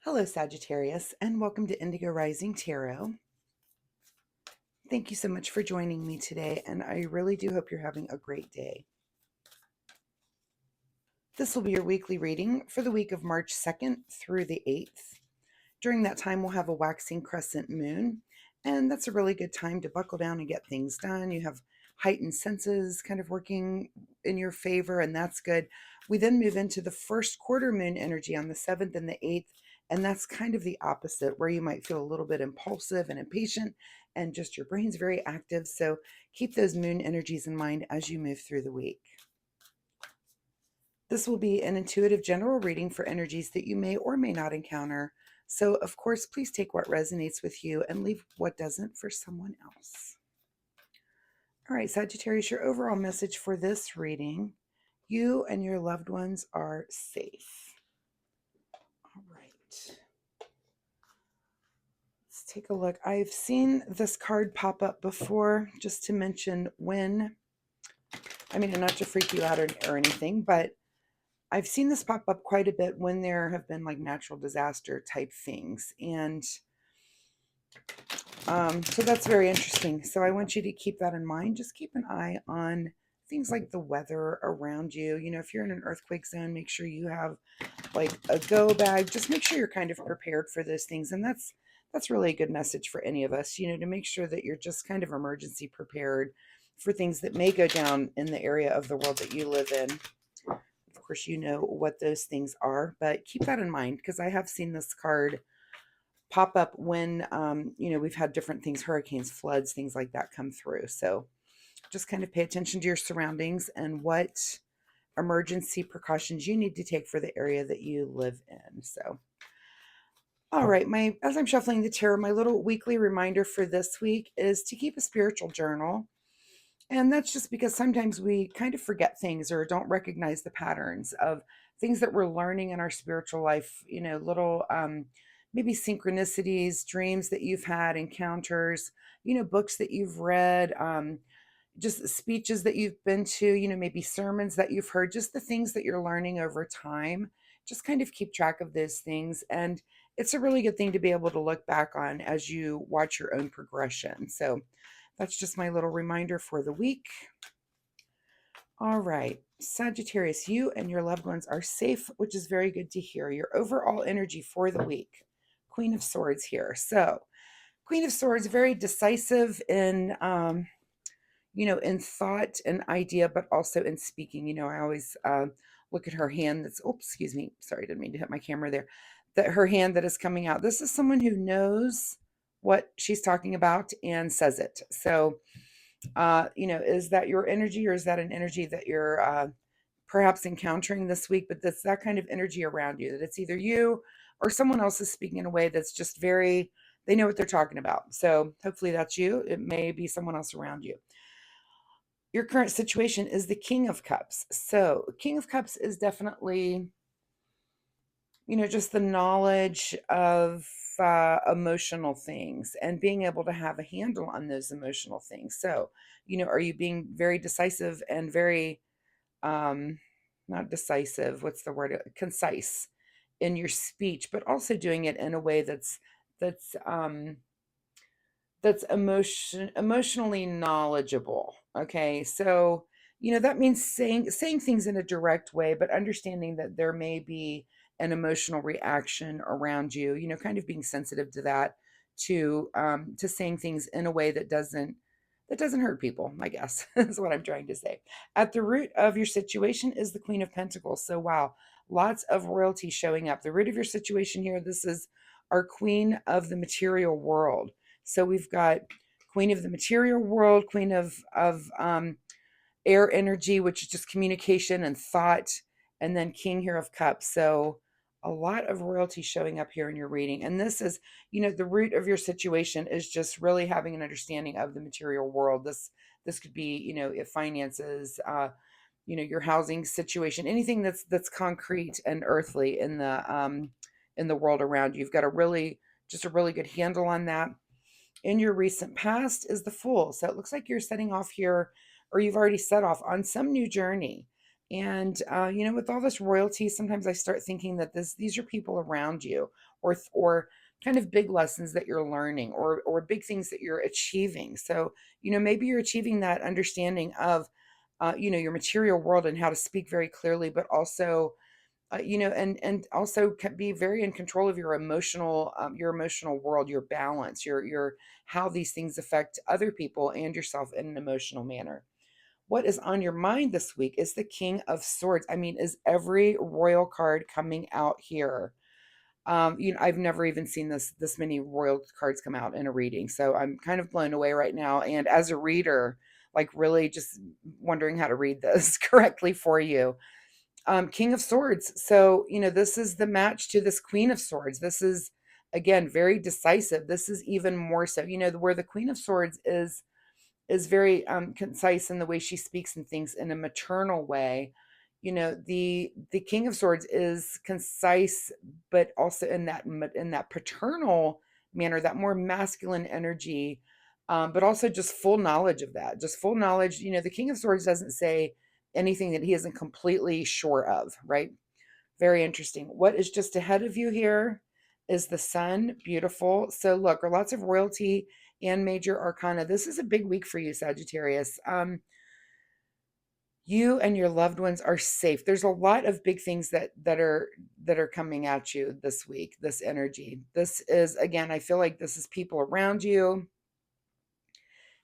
Hello, Sagittarius, and welcome to Indigo Rising Tarot. Thank you so much for joining me today, and I really do hope you're having a great day. This will be your weekly reading for the week of March 2nd through the 8th. During that time, we'll have a waxing crescent moon, and that's a really good time to buckle down and get things done. You have heightened senses kind of working in your favor, and that's good. We then move into the first quarter moon energy on the 7th and the 8th, and that's kind of the opposite, where you might feel a little bit impulsive and impatient, and just your brain's very active. So keep those moon energies in mind as you move through the week. This will be an intuitive general reading for energies that you may or may not encounter. So, of course, please take what resonates with you and leave what doesn't for someone else. All right, Sagittarius, your overall message for this reading: you and your loved ones are safe. All right. Let's take a look. I've seen this card pop up before, just to mention when, and not to freak you out or anything, but I've seen this pop up quite a bit when there have been like natural disaster type things. And so that's very interesting. So I want you to keep that in mind. Just keep an eye on things like the weather around you. You know, if you're in an earthquake zone, make sure you have like a go bag. Just make sure you're kind of prepared for those things. And that's really a good message for any of us, you know, to make sure that you're just kind of emergency prepared for things that may go down in the area of the world that you live in. Of course, you know what those things are, but keep that in mind, because I have seen this card pop up when, we've had different things, hurricanes, floods, things like that come through. So just kind of pay attention to your surroundings and what emergency precautions you need to take for the area that you live in. So, all right, as I'm shuffling the tarot, my little weekly reminder for this week is to keep a spiritual journal. And that's just because sometimes we kind of forget things or don't recognize the patterns of things that we're learning in our spiritual life, you know, little maybe synchronicities, dreams that you've had, encounters, you know, books that you've read, just speeches that you've been to, you know, maybe sermons that you've heard, just the things that you're learning over time. Just kind of keep track of those things. And it's a really good thing to be able to look back on as you watch your own progression. So that's just my little reminder for the week. All right, Sagittarius, you and your loved ones are safe, which is very good to hear. Your overall energy for the week: Queen of Swords here. So Queen of Swords, very decisive in, in thought and idea, but also in speaking. You know, I always look at her hand that's, oops, excuse me. Sorry, didn't mean to hit my camera there. That her hand that is coming out. This is someone who knows what she's talking about and says it. So, is that your energy, or is that an energy that you're perhaps encountering this week? But that's that kind of energy around you, that it's either you or someone else is speaking in a way that's just very, they know what they're talking about. So hopefully that's you. It may be someone else around you. Your current situation is the King of Cups. So King of Cups is definitely, just the knowledge of emotional things and being able to have a handle on those emotional things. So, are you being very decisive and very, not decisive, what's the word? Concise in your speech, but also doing it in a way that's that's emotionally knowledgeable. Okay. So, that means saying things in a direct way, but understanding that there may be an emotional reaction around you, kind of being sensitive to that, to saying things in a way that doesn't hurt people, I guess, is what I'm trying to say. At the root of your situation is the Queen of Pentacles. So wow, lots of royalty showing up. The root of your situation here, this is our Queen of the material world. So we've got Queen of the material world, Queen of air energy, which is just communication and thought, and then King here of Cups. So a lot of royalty showing up here in your reading. And this is, the root of your situation is just really having an understanding of the material world. This could be, if finances, your housing situation, anything that's concrete and earthly in the world around you. You've got a really good handle on that. In your recent past is the Fool. So it looks like you're setting off here, or you've already set off on some new journey. And with all this royalty, sometimes I start thinking that these are people around you, or kind of big lessons that you're learning, or big things that you're achieving. So, maybe you're achieving that understanding of, your material world and how to speak very clearly, but also, and also can be very in control of your emotional world, your balance, your how these things affect other people and yourself in an emotional manner. What is on your mind this week is the King of Swords. I mean, is every royal card coming out here? I've never even seen this many royal cards come out in a reading, so I'm kind of blown away right now. And as a reader, like really just wondering how to read this correctly for you. King of Swords. So, this is the match to this Queen of Swords. This is, again, very decisive. This is even more so, where the Queen of Swords is very concise in the way she speaks and things in a maternal way. The King of Swords is concise, but also in that paternal manner, that more masculine energy, but also just full knowledge of that, just full knowledge. The King of Swords doesn't say anything that he isn't completely sure of, right? Very interesting. What is just ahead of you here is the sun. Beautiful. So look, lots of royalty and major arcana. This is a big week for you, Sagittarius. You and your loved ones are safe. There's a lot of big things that are coming at you this week, this energy. This is, again, I feel like this is people around you,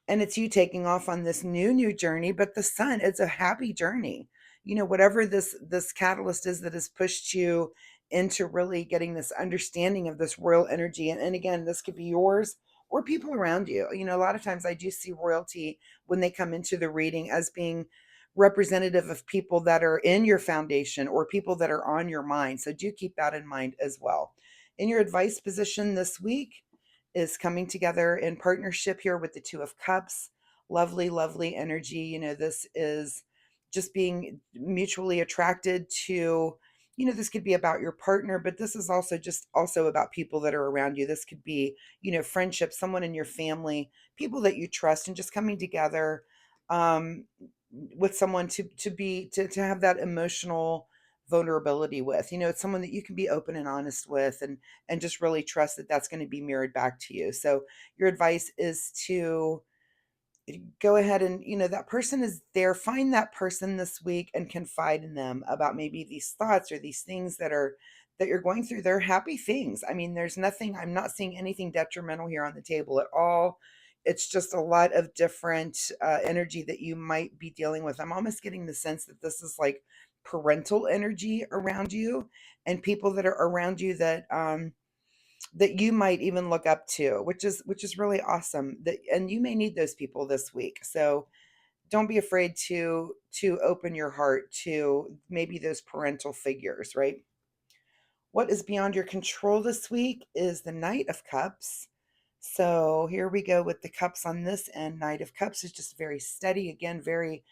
and it's you taking off on this new journey. But the sun, it's a happy journey. Whatever this catalyst is that has pushed you into really getting this understanding of this royal energy. And again, this could be yours or people around you. A lot of times I do see royalty when they come into the reading as being representative of people that are in your foundation or people that are on your mind. So do keep that in mind as well. In your advice position this week is coming together in partnership here with the Two of Cups. Lovely, lovely energy. This is just being mutually attracted to, this could be about your partner, but this is also about people that are around you. This could be, friendship, someone in your family, people that you trust, and just coming together um, with someone to have that emotional vulnerability with. It's someone that you can be open and honest with, and just really trust that that's going to be mirrored back to you. So your advice is to go ahead and, that person is there. Find that person this week and confide in them about maybe these thoughts or these things that you're going through. They're happy things. I mean, I'm not seeing anything detrimental here on the table at all. It's just a lot of different energy that you might be dealing with. I'm almost getting the sense that this is like parental energy around you, and people that are around you that you might even look up to, which is really awesome. And you may need those people this week. So don't be afraid to open your heart to maybe those parental figures, right? What is beyond your control this week is the Knight of Cups. So here we go with the cups on this end. Knight of Cups is just very steady, again, very,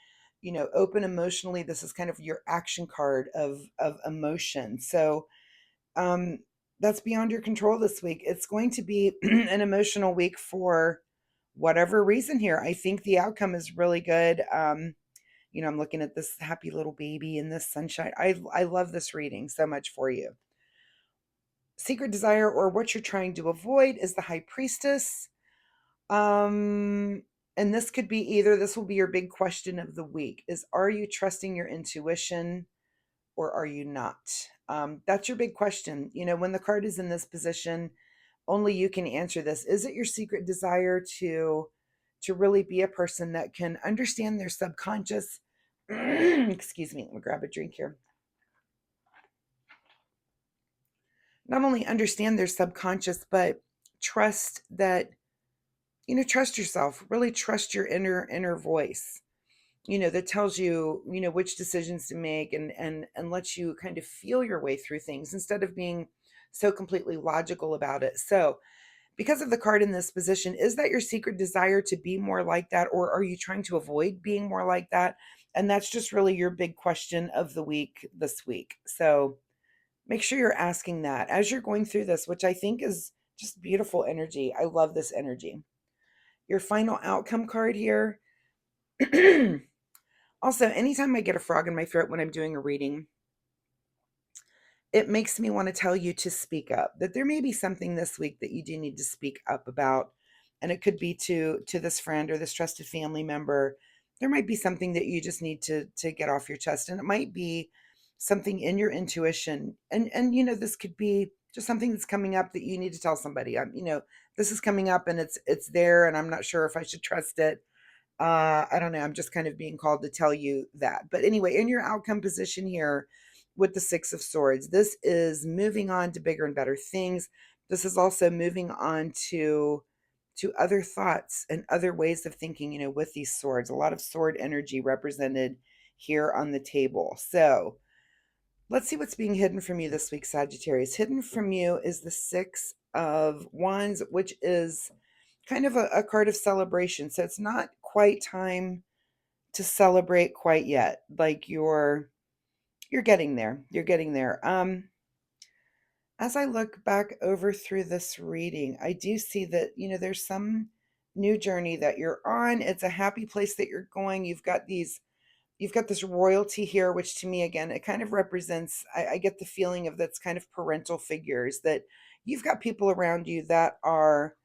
open emotionally. This is kind of your action card of emotion. So um, that's beyond your control this week. It's going to be an emotional week for whatever reason here. I think the outcome is really good. I'm looking at this happy little baby in this sunshine. I love this reading so much for you. Secret desire, or what you're trying to avoid, is the High Priestess. Um, and this will be your big question of the week, is, are you trusting your intuition or are you not? That's your big question. When the card is in this position, only you can answer this. Is it your secret desire to really be a person that can understand their subconscious? Excuse me, let me grab a drink here. Not only understand their subconscious, but trust that, trust yourself, really trust your inner voice, that tells you, which decisions to make, and lets you kind of feel your way through things instead of being so completely logical about it. So, because of the card in this position, is that your secret desire to be more like that, or are you trying to avoid being more like that? And that's just really your big question of the week this week. So, make sure you're asking that as you're going through this, which I think is just beautiful energy. I love this energy. Your final outcome card here. Also, anytime I get a frog in my throat when I'm doing a reading, it makes me want to tell you to speak up, that there may be something this week that you do need to speak up about. And it could be to this friend or this trusted family member. There might be something that you just need to get off your chest. And it might be something in your intuition. And this could be just something that's coming up that you need to tell somebody. This is coming up and it's there and I'm not sure if I should trust it. I don't know. I'm just kind of being called to tell you that. But anyway, in your outcome position here with the Six of Swords, this is moving on to bigger and better things. This is also moving on to other thoughts and other ways of thinking, with these swords. A lot of sword energy represented here on the table. So let's see what's being hidden from you this week, Sagittarius. Hidden from you is the Six of Wands, which is kind of a card of celebration. So it's not quite time to celebrate quite yet. Like you're getting there. You're getting there. As I look back over through this reading, I do see that, there's some new journey that you're on. It's a happy place that you're going. You've got this royalty here, which to me, again, it kind of represents, I get the feeling of that's kind of parental figures, that you've got people around you that are,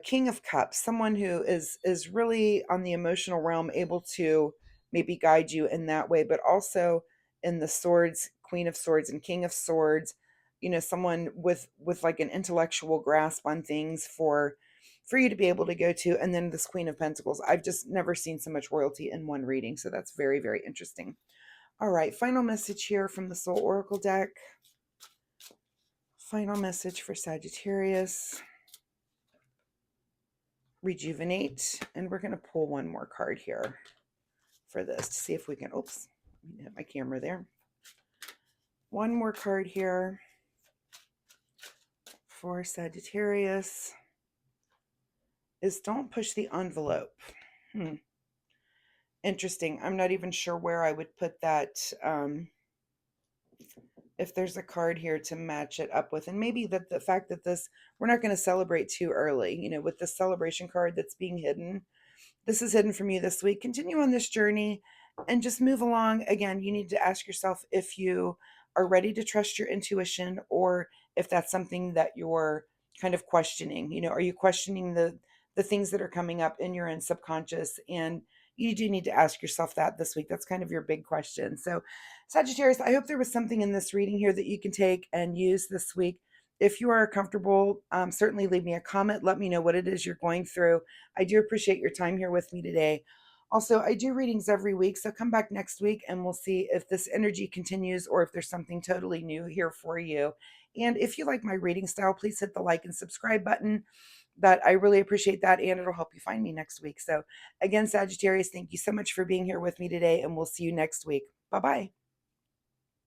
King of Cups, someone who is really on the emotional realm, able to maybe guide you in that way, but also in the swords, Queen of Swords and King of Swords, someone with like an intellectual grasp on things for you to be able to go to. And then this Queen of Pentacles. I've just never seen so much royalty in one reading. So that's very, very interesting. All right, final message here from the Soul Oracle deck. Final message for Sagittarius. Rejuvenate. And we're going to pull one more card here for this to see if we can, oops, hit my camera there. One more card here for Sagittarius is don't push the envelope. Interesting. I'm not even sure where I would put that. If there's a card here to match it up with, and maybe that the fact that we're not going to celebrate too early, with the celebration card that's being hidden. This is hidden from you this week. Continue on this journey and just move along. Again, you need to ask yourself if you are ready to trust your intuition, or if that's something that you're kind of questioning. Are you questioning the things that are coming up in your own subconscious? And you do need to ask yourself that this week. That's kind of your big question. So, Sagittarius, I hope there was something in this reading here that you can take and use this week. If you are comfortable, certainly leave me a comment. Let me know what it is you're going through. I do appreciate your time here with me today. Also, I do readings every week, so come back next week and we'll see if this energy continues or if there's something totally new here for you. And if you like my reading style, please hit the like and subscribe button. That I really appreciate that, and it'll help you find me next week. So again, Sagittarius, thank you so much for being here with me today, and we'll see you next week. Bye-bye.